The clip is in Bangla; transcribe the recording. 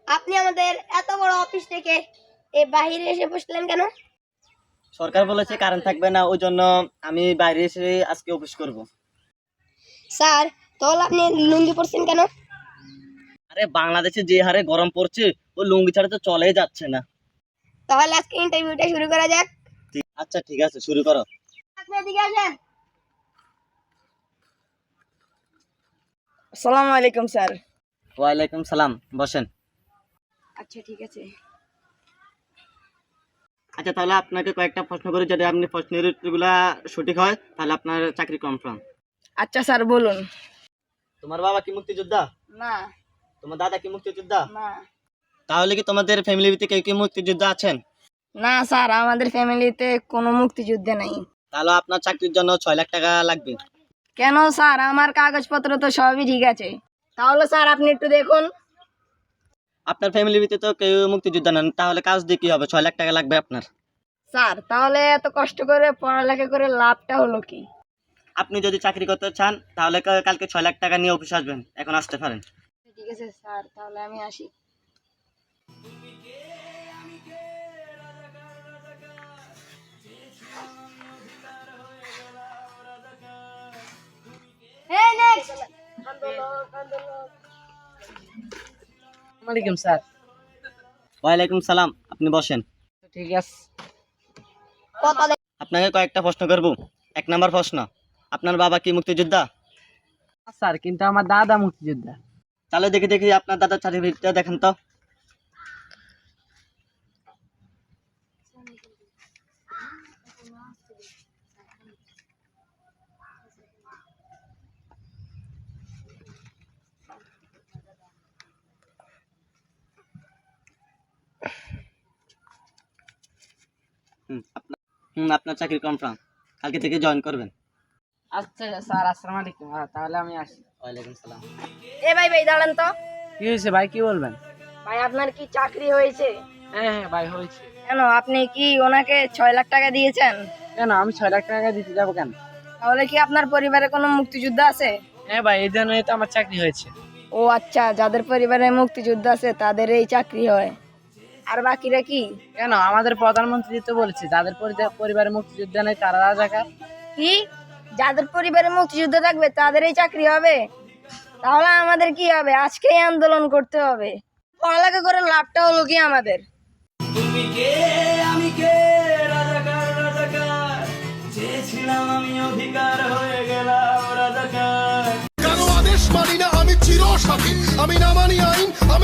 আপনি আমাদের এত বড় অফিস থেকে এই বাইরে এসে বসলেন কেন? সরকার বলেছে কারেন্ট থাকবে না, ওই জন্য আমি বাইরে এসে আজকে অফিস করব। স্যার, তাহলে আপনি লুঙ্গি পরছেন কেন? আরে বাংলাদেশে যে হারে গরম পড়ছে, ও লুঙ্গি ছাড়া তো চলেই যাচ্ছে না। তাহলে আজকে ইন্টারভিউটা শুরু করা যাক। আচ্ছা ঠিক আছে, শুরু করো। আপনি এদিকে আসেন। আসসালামু আলাইকুম স্যার। ওয়ালাইকুম সালাম, বসেন। আচ্ছা ঠিক আছে। আচ্ছা তাহলে আপনাকে কয়েকটা প্রশ্ন করি, যদি আপনি প্রশ্নের উত্তরগুলা সঠিক হয় তাহলে আপনার চাকরি কনফার্ম। আচ্ছা স্যার বলুন। তোমার বাবা কি মুক্তিযোদ্ধা? না। তোমার দাদা কি মুক্তিযোদ্ধা? না। তাহলে কি তোমাদের ফ্যামিলিতে কেউ কি মুক্তিযোদ্ধা আছেন? না স্যার, আমাদের ফ্যামিলিতে কোনো মুক্তিযুদ্ধ নেই। তাহলে আপনার চাকরির জন্য 6 লাখ টাকা লাগবে। কেন স্যার, আমার কাগজপত্র তো সবই ঠিক আছে। তাহলে স্যার আপনি একটু দেখুন। আপনার ফ্যামিলিতে তো কেউ মুক্তিযোদ্ধা নেন, তাহলে কাজ দিয়ে কি হবে? 6 লাখ টাকা লাগবে আপনার। স্যার তাহলে এত কষ্ট করে পড়ালেখা করে লাভটা হলো কি? আপনি যদি চাকরি করতে চান তাহলে কালকে 6 লাখ টাকা নিয়ে অফিস আসবেন, এখন আসতে পারেন। ঠিক আছে স্যার, তাহলে আমি আসি। ওয়ালাইকুম স্যার। ওয়ালাইকুম সালাম, আপনি বসেন। ঠিক আছে আপনাকে কয়েকটা প্রশ্ন করব। 1 নম্বর প্রশ্ন, আপনার বাবা কি মুক্তিযোদ্ধা? স্যার, কিন্তু আমার দাদা মুক্তিযোদ্ধা। তাহলে দেখি দেখি আপনার দাদার সার্টিফিকেটটা দেখেন তো। আপনার চাকরি কনফার্ম, কালকে থেকে জয়েন করবেন। আচ্ছা স্যার, আসসালামু আলাইকুম। তাহলে আমি আসি। ওয়ালাইকুম সালাম। ভাই ভাই দাঁড়ান তো। কি হয়েছে ভাই, কি বলবেন? ভাই আপনার কি চাকরি হয়েছে? হ্যাঁ হ্যাঁ ভাই, হয়েছে। কেন, আপনি কি ওনাকে 6 লাখ টাকা দিয়েছেন? কেন, আমি 6 লাখ টাকা দিতে যাবো কেন? তাহলে কি আপনার পরিবারে কোনো মুক্তিযুদ্ধ আছে? হ্যাঁ ভাই, এই জন্যই তো আমার চাকরি হয়েছে। ও আচ্ছা, যাদের পরিবারে মুক্তিযুদ্ধ আছে তাদের এই চাকরি হয়, আর বাকিরা কি? কেন, আমাদের প্রধানমন্ত্রী তো বলেছে যাদের পরিবারে মুক্তিযোদ্ধা নেই তারা রাজাকার। কি, যাদের পরিবারে মুক্তিযুদ্ধ থাকবে তাদের এই চাকরি হবে? তাহলে আমাদের কি হবে? আজকেই আন্দোলন করতে হবে। পড়ালেখা করে লাভটা হলো কি আমাদের? তুমি কে আমি কে, রাজাকার রাজাকার, চেয়েছিলাম আমি অধিকার হয়ে গেলাম রাজাকার। কারো আদেশ মানি না, আমি চির স্বাধীন, আমি না মানি আইন, আমি